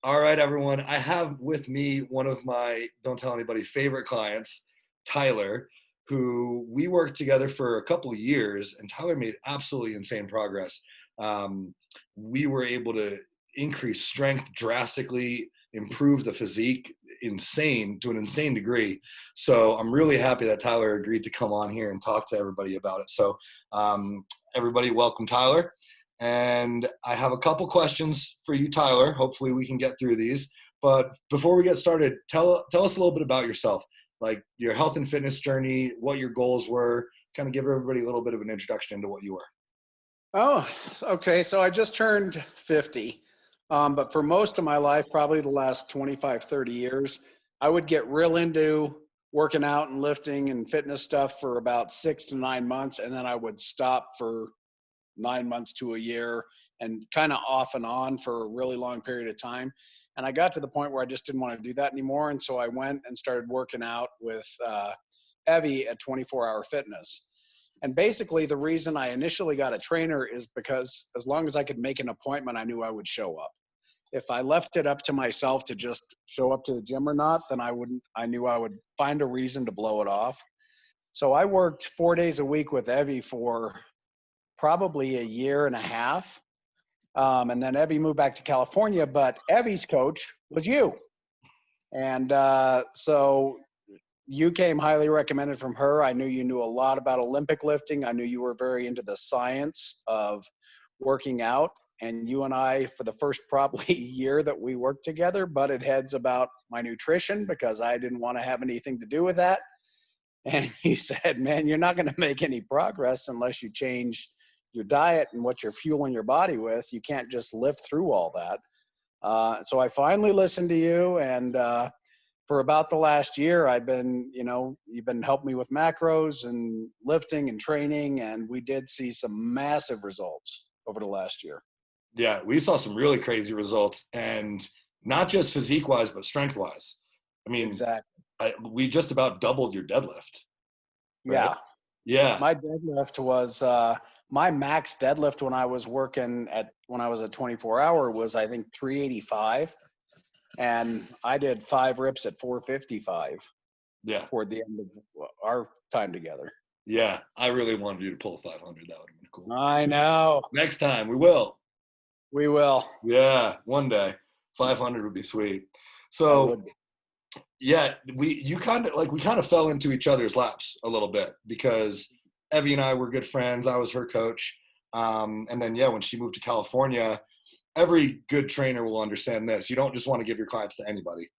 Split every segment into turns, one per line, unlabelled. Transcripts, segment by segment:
All right, everyone. I have with me one of my, don't tell anybody, favorite clients, Tyler, who we worked together for a couple of years, and Tyler made absolutely insane progress. Um, we were able to increase strength drastically, improve the physique to an insane degree. So I'm really happy that Tyler agreed to come on here and talk to everybody about it. So everybody, welcome Tyler. And I have a couple questions for you, Tyler. Hopefully we can get through these. But before we get started, tell us a little bit about yourself, like your health and fitness journey, what your goals were, kind of give everybody a little bit of an introduction into what you were.
Oh, okay. So I just turned 50. But for most of my life, probably the last 25, 30 years, I would get real into working out and lifting and fitness stuff for about 6 to 9 months. And then I would stop for 9 months to a year and kind of off and on for a really long period of time. And I got to the point where I just didn't want to do that anymore. And so I went and started working out with Evie at 24 Hour Fitness. And basically, the reason I initially got a trainer is because as long as I could make an appointment, I knew I would show up. If I left it up to myself to just show up to the gym or not, then I knew I would find a reason to blow it off. So I worked 4 days a week with Evie for probably a year and a half. And then Evie moved back to California, but Evie's coach was you. And so you came highly recommended from her. I knew you knew a lot about Olympic lifting. I knew you were very into the science of working out. And you and I, for the first probably year that we worked together, butted heads about my nutrition because I didn't want to have anything to do with that. And you said, man, you're not going to make any progress unless you change your diet and what you're fueling your body with. You can't just lift through all that. So I finally listened to you, and for about the last year, I've been, you've been helping me with macros and lifting and training, and we did see some massive results over the last year.
Yeah, we saw some really crazy results, and not just physique wise, but strength wise. I mean,
Exactly.
we just about doubled your deadlift. Right?
Yeah.
Yeah.
My deadlift was my max deadlift when I was at 24 Hour was, I think, 385. And I did 5 reps at 455
Yeah.
toward the end of our time together.
Yeah. I really wanted you to pull a 500. That would have been cool.
I know.
Next time we will.
We will.
Yeah. One day 500 would be sweet. So yeah, we kind of fell into each other's laps a little bit because Evie and I were good friends. I was her coach. And then, yeah, when she moved to California, every good trainer will understand this. You don't just want to give your clients to anybody.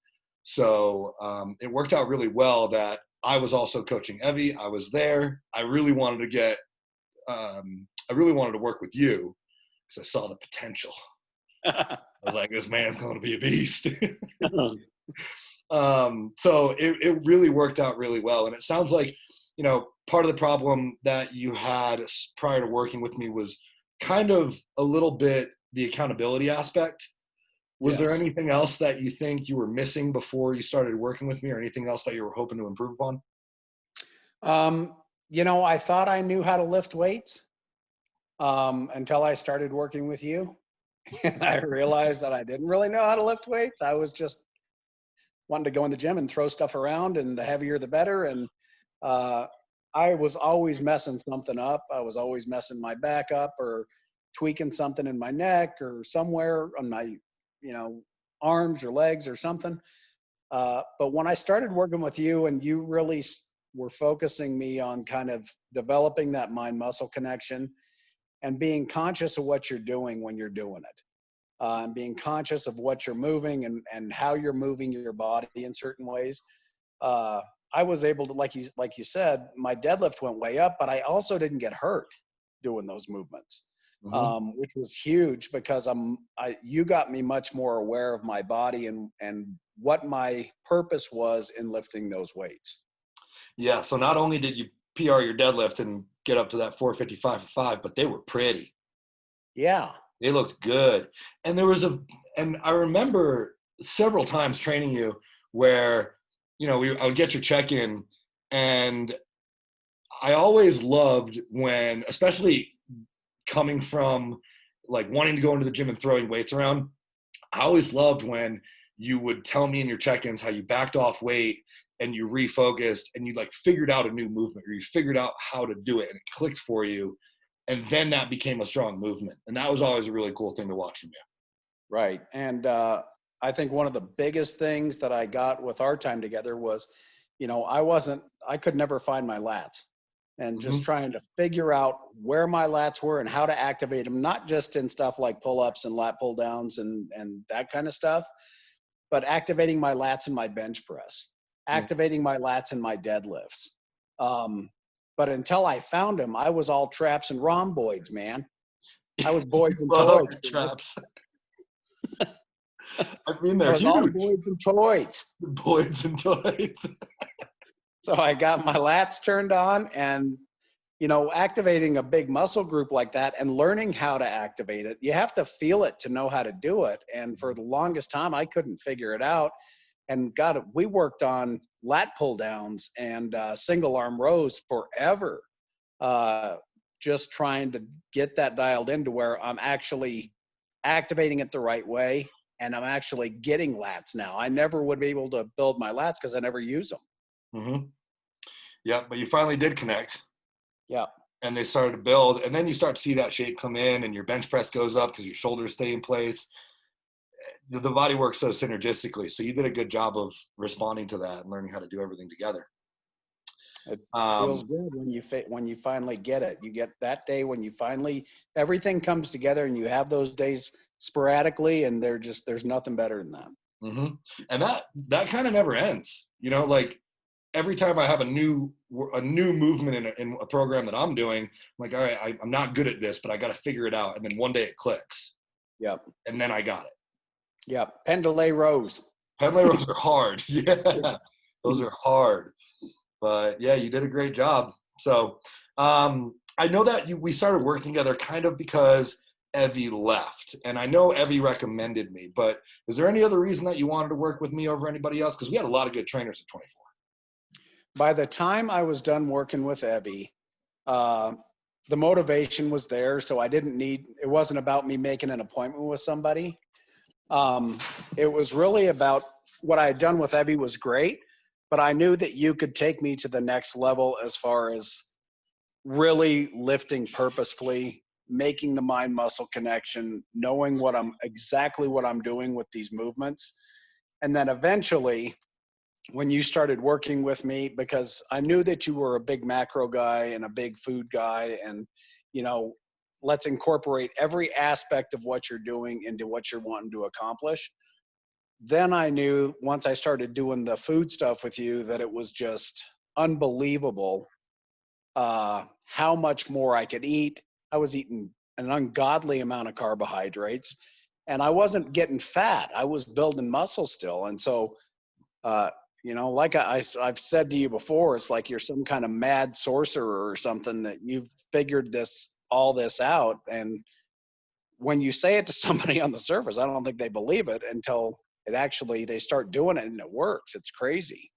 So it worked out really well that I was also coaching Evie. I was there. I really wanted to work with you because I saw the potential. I was like, this man's going to be a beast. So it really worked out really well. And it sounds like, part of the problem that you had prior to working with me was kind of a little bit the accountability aspect. Was there anything else that you think you were missing before you started working with me, or anything else that you were hoping to improve upon?
I thought I knew how to lift weights until I started working with you. And I realized that I didn't really know how to lift weights. I was just wanting to go in the gym and throw stuff around, and the heavier the better. And I was always messing something up. I was always messing my back up or tweaking something in my neck or somewhere on my, arms or legs or something. But when I started working with you and you really were focusing me on kind of developing that mind-muscle connection and being conscious of what you're doing when you're doing it. And being conscious of what you're moving and how you're moving your body in certain ways. I was able to, like you said, my deadlift went way up, but I also didn't get hurt doing those movements, which was huge because you got me much more aware of my body and what my purpose was in lifting those weights.
Yeah. So not only did you PR your deadlift and get up to that 455 for 5, but they were pretty.
Yeah.
They looked good. And and I remember several times training you where, I would get your check-in, and I always loved when, especially coming from like wanting to go into the gym and throwing weights around, I always loved when you would tell me in your check-ins how you backed off weight and you refocused and you like figured out a new movement, or you figured out how to do it and it clicked for you. And then that became a strong movement. And that was always a really cool thing to watch from you.
Right. And I think one of the biggest things that I got with our time together was, I could never find my lats, and just trying to figure out where my lats were and how to activate them, not just in stuff like pull-ups and lat pull downs and that kind of stuff, but activating my lats in my bench press, activating my lats in my deadlifts. But until I found them, I was all traps and rhomboids, man. I was boys and
Love
toys.
traps. I mean,
I
they're
was all
huge.
boys and toys.
Boys and toys.
So I got my lats turned on, and activating a big muscle group like that and learning how to activate it, you have to feel it to know how to do it. And for the longest time, I couldn't figure it out. And we worked on lat pull downs and single arm rows forever, just trying to get that dialed into where I'm actually activating it the right way, and I'm actually getting lats now. I never would be able to build my lats because I never use them.
Yeah, but you finally did connect.
Yeah.
And they started to build, and then you start to see that shape come in, and your bench press goes up because your shoulders stay in place. The body works so synergistically. So you did a good job of responding to that and learning how to do everything together.
It feels good when you finally get it. You get that day when you finally, everything comes together, and you have those days sporadically, and there's nothing better than that.
And that kind of never ends. Like every time I have a new movement in a program that I'm doing, I'm like, all right, I'm not good at this, but I got to figure it out. And then one day it clicks.
Yep.
And then I got it.
Yep. Pendlay rows.
Pendlay rows are hard. Yeah. Those are hard. But yeah, you did a great job. So I know that we started working together kind of because Evie left. And I know Evie recommended me, but is there any other reason that you wanted to work with me over anybody else? Because we had a lot of good trainers at 24.
By the time I was done working with Evie, the motivation was there. So it wasn't about me making an appointment with somebody. It was really about what I had done with Evie was great, but I knew that you could take me to the next level as far as really lifting purposefully, making the mind muscle connection, knowing exactly what I'm doing with these movements. And then eventually, when you started working with me, because I knew that you were a big macro guy and a big food guy, and let's incorporate every aspect of what you're doing into what you're wanting to accomplish. Then I knew, once I started doing the food stuff with you, that it was just unbelievable how much more I could eat. I was eating an ungodly amount of carbohydrates, and I wasn't getting fat. I was building muscle still. And so, like I've said to you before, it's like you're some kind of mad sorcerer or something, that you've figured all this out. And when you say it to somebody on the surface, I don't think they believe it until they start doing it and it works. It's crazy.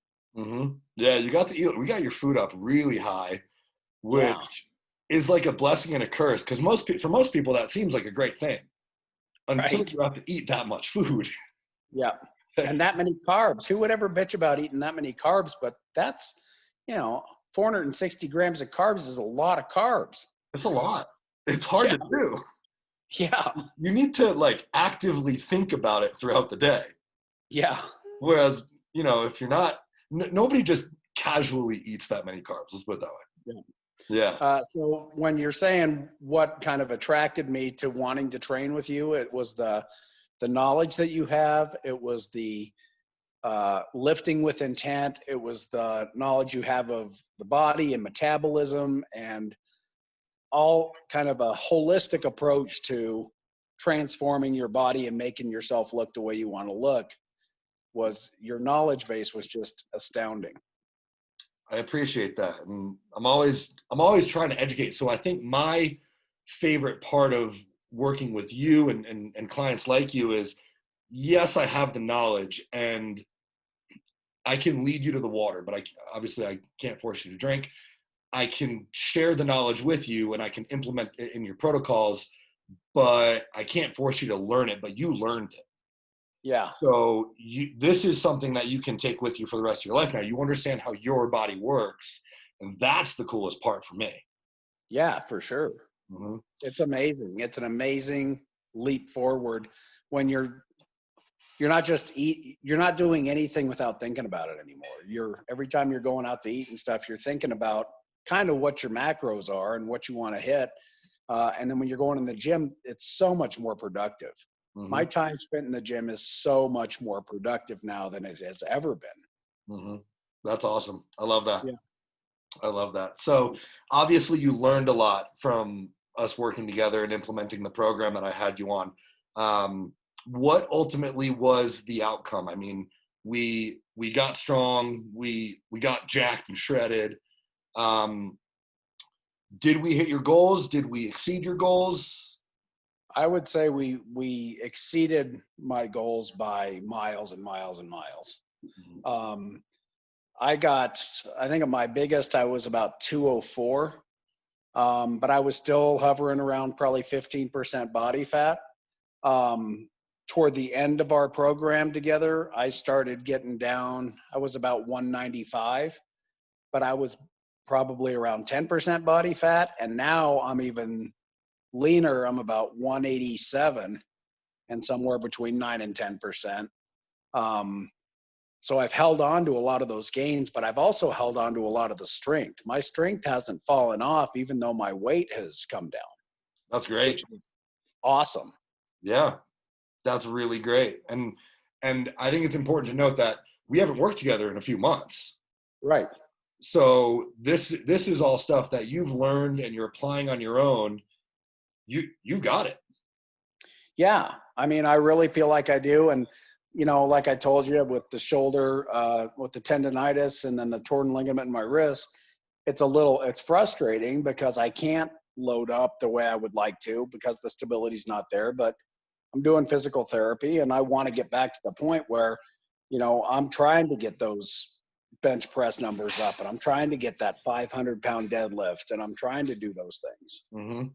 Yeah, you got to eat. We got your food up really high, which is like a blessing and a curse, because for most people that seems like a great thing until you have to eat that much food.
Yeah. And that many carbs. Who would ever bitch about eating that many carbs? But that's, 460 grams of carbs is a lot of carbs.
It's a lot. It's hard to do.
Yeah.
You need to actively think about it throughout the day.
Yeah.
Whereas, if you're not, nobody just casually eats that many carbs. Let's put it that way. Yeah.
So when you're saying what kind of attracted me to wanting to train with you, it was the knowledge that you have. It was the lifting with intent. It was the knowledge you have of the body and metabolism, and all kind of a holistic approach to transforming your body and making yourself look the way you want to look. Your knowledge base was just astounding.
I appreciate that. And I'm always trying to educate. So I think my favorite part of working with you and clients like you is, yes, I have the knowledge and I can lead you to the water, but I can't force you to drink. I can share the knowledge with you and I can implement it in your protocols, but I can't force you to learn it, but you learned it.
Yeah.
So this is something that you can take with you for the rest of your life now. You understand how your body works, and that's the coolest part for me.
Yeah, for sure.
Hmm.
It's amazing. It's an amazing leap forward when you're not just you're not doing anything without thinking about it anymore. You're every time you're going out to eat and stuff, you're thinking about kind of what your macros are and what you want to hit. And then when you're going in the gym, it's so much more productive.
Hmm.
My time spent in the gym is so much more productive now than it has ever been.
Hmm. That's awesome. I love that.
Yeah.
I love that. So obviously you learned a lot from us working together and implementing the program that I had you on. What ultimately was the outcome? I mean, we got strong, we got jacked and shredded. Um, did we hit your goals? Did we exceed your goals?
I would say we exceeded my goals by miles and miles and miles.
Mhm.
Um, I think at my biggest, I was about 204, but I was still hovering around probably 15% body fat. Um, Toward the end of our program together, I started getting down. I was about 195, but I was probably around 10% body fat. And now I'm even leaner. I'm about 187 and somewhere between 9 and 10%. Um, so I've held on to a lot of those gains, but I've also held on to a lot of the strength. My strength hasn't fallen off, even though my weight has come down,
That's
which
great.
is awesome.
Yeah, that's really great. And I think it's important to note that we haven't worked together in a few months.
Right.
So this is all stuff that you've learned and you're applying on your own. You've got it.
Yeah. I mean, I really feel like I do. And, like I told you with the shoulder, with the tendonitis and then the torn ligament in my wrist, it's frustrating because I can't load up the way I would like to because the stability's not there. But I'm doing physical therapy and I want to get back to the point where, I'm trying to get those bench press numbers up and I'm trying to get that 500-pound deadlift and I'm trying to do those things.
Hmm.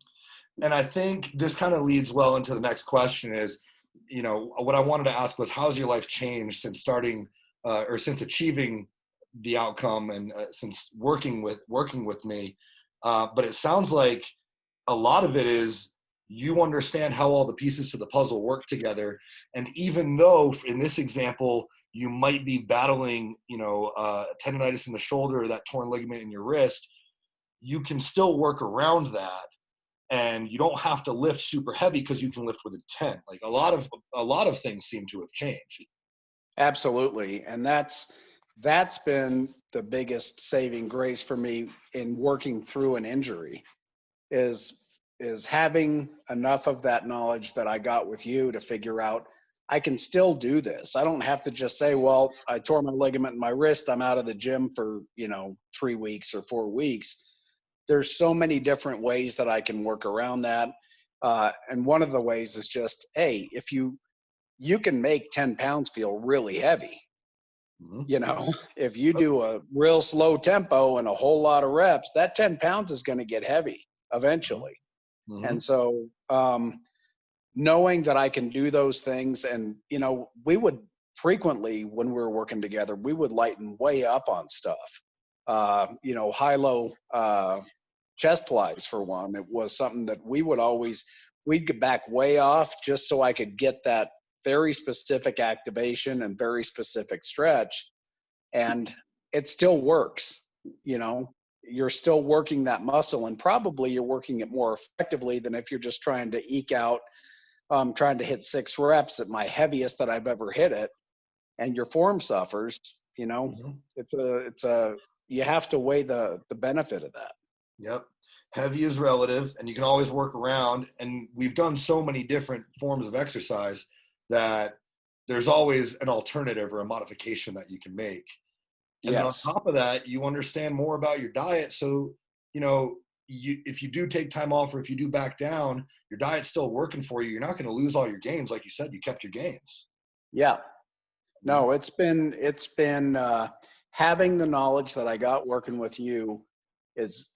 And I think this kind of leads well into the next question is, what I wanted to ask was, how's your life changed since starting or since achieving the outcome and since working with me? But it sounds like a lot of it is you understand how all the pieces to the puzzle work together. And even though in this example, you might be battling, tendonitis in the shoulder or that torn ligament in your wrist, you can still work around that, and you don't have to lift super heavy because you can lift with intent. Like a lot of things seem to have changed.
Absolutely. And that's been the biggest saving grace for me in working through an injury is having enough of that knowledge that I got with you to figure out I can still do this. I don't have to just say, well, I tore my ligament in my wrist, I'm out of the gym for, 3 weeks or 4 weeks. There's so many different ways that I can work around that. And one of the ways is just, hey, if you can make 10 pounds feel really heavy.
Mm-hmm.
If you do a real slow tempo and a whole lot of reps, that 10 pounds is going to get heavy eventually.
Mm-hmm.
And so, knowing that I can do those things, and, we would frequently, when we were working together, we would lighten way up on stuff. High low chest flies, for one. It was something that we'd get back way off just so I could get that very specific activation and very specific stretch. And it still works. you know you're still working that muscle, and probably you're working it more effectively than if you're just trying to eke out, trying to hit 6 reps at my heaviest that I've ever hit it, and your form suffers.
Mm-hmm.
It's a you have to weigh the benefit of that.
Yep. Heavy is relative, and you can always work around. And we've done so many different forms of exercise that there's always an alternative or a modification that you can make. And then on
Yes.
top of that, you understand more about your diet. So, if you do take time off or if you do back down, your diet's still working for you. You're not going to lose all your gains. Like you said, you kept your gains.
Yeah.
Mhm.
No, it's been having the knowledge that I got working with you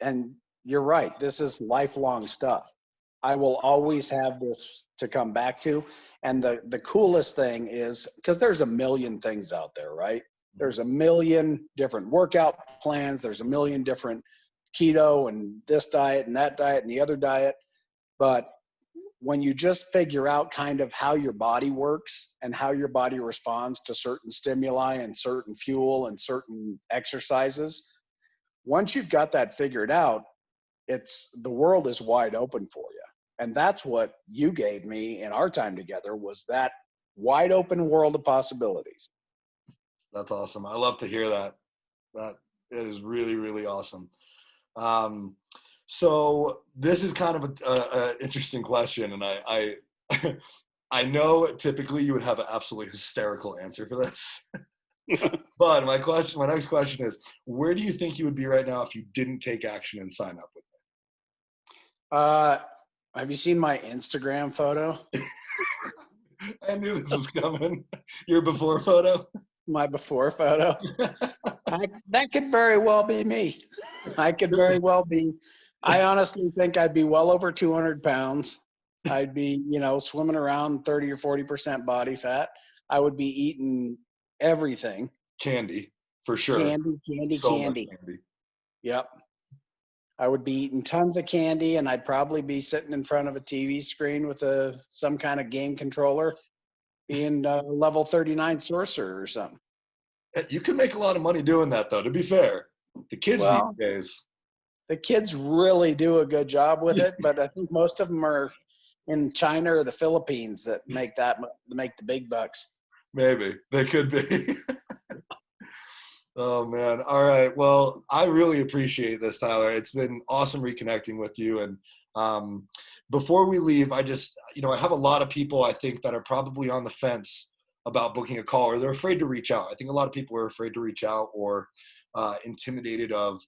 and you're right. This is lifelong stuff. I will always have this to come back to. And the coolest thing is, because there's a million things out there, right? There's a million different workout plans. There's a million different keto and this diet and that diet and the other diet. But when you just figure out kind of how your body works and how your body responds to certain stimuli and certain fuel and certain exercises, once you've got that figured out, the world is wide open for you. And that's what you gave me in our time together, was that wide open world of possibilities.
That's awesome. I love to hear that. That is really, really awesome. So this is kind of a interesting question, and I I know typically you would have an absolutely hysterical answer for this. But my next question is, where do you think you would be right now if you didn't take action and sign up with
Have you seen my Instagram photo?
me? I knew this was coming. Your before photo?
My before photo? That could very well be me. I could very well be. I honestly think I'd be well over 200 pounds. I'd be, swimming around 30 or 40% body fat. I would be eating everything.
Candy, for sure.
Candy.
Candy.
Yep. I would be eating tons of candy, and I'd probably be sitting in front of a TV screen with some kind of game controller, being level 39 sorcerer or something.
You can make a lot of money doing that, though, to be fair. The kids these days.
The kids really do a good job with it, but I think most of them are in China or the Philippines that make the big bucks.
Maybe. They could be. Oh, man. All right. Well, I really appreciate this, Tyler. It's been awesome reconnecting with you. And before we leave, I just, I have a lot of people, I think, that are probably on the fence about booking a call, or they're afraid to reach out. I think a lot of people are afraid to reach out, or intimidated of,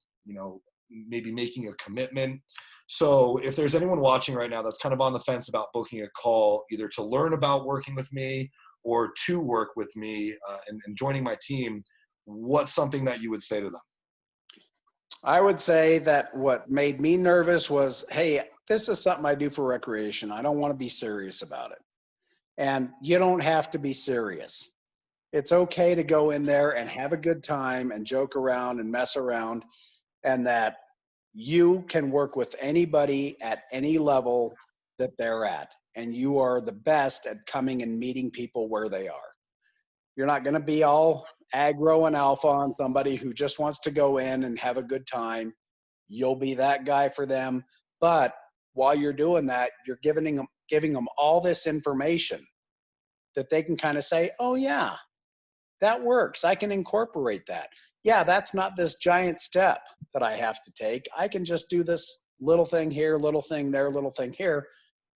maybe making a commitment. So if there's anyone watching right now that's kind of on the fence about booking a call, either to learn about working with me or to work with me and joining my team, what's something that you would say to them?
I would say that what made me nervous was, hey, this is something I do for recreation. I don't want to be serious about it. And you don't have to be serious. It's okay to go in there and have a good time and joke around and mess around, and that you can work with anybody at any level that they're at. And you are the best at coming and meeting people where they are. You're not going to be all aggro and alpha on somebody who just wants to go in and have a good time. You'll be that guy for them. But while you're doing that, you're giving them all this information that they can kind of say, oh yeah, that works. I can incorporate that. Yeah, that's not this giant step that I have to take. I can just do this little thing here, little thing there, little thing here.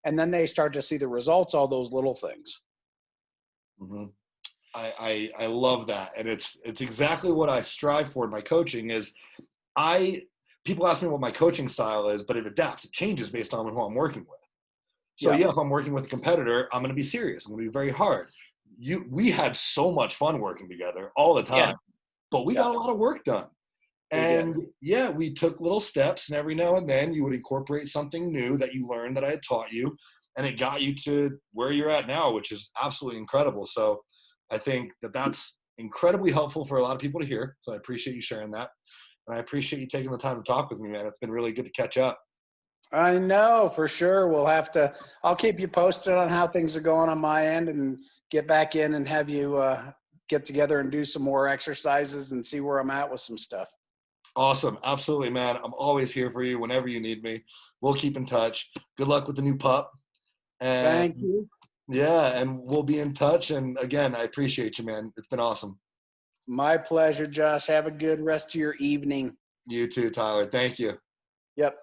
And then they start to see the results, all those little things.
Mm-hmm. I love that. And it's exactly what I strive for in my coaching is people ask me what my coaching style is, but it adapts. It changes based on who I'm working with. So yeah, if I'm working with a competitor, I'm going to be serious. I'm going to be very hard. We had so much fun working together all the time, but we got a lot of work done. And we took little steps, and every now and then you would incorporate something new that you learned that I had taught you, and it got you to where you're at now, which is absolutely incredible. So I think that's incredibly helpful for a lot of people to hear. So I appreciate you sharing that. And I appreciate you taking the time to talk with me, man. It's been really good to catch up.
I know, for sure. I'll keep you posted on how things are going on my end, and get back in and have you get together and do some more exercises and see where I'm at with some stuff.
Awesome. Absolutely, man. I'm always here for you whenever you need me. We'll keep in touch. Good luck with the new pup. And
thank you.
Yeah, and we'll be in touch. And again, I appreciate you, man. It's been awesome.
My pleasure, Josh. Have a good rest of your evening.
You too, Tyler. Thank you.
Yep.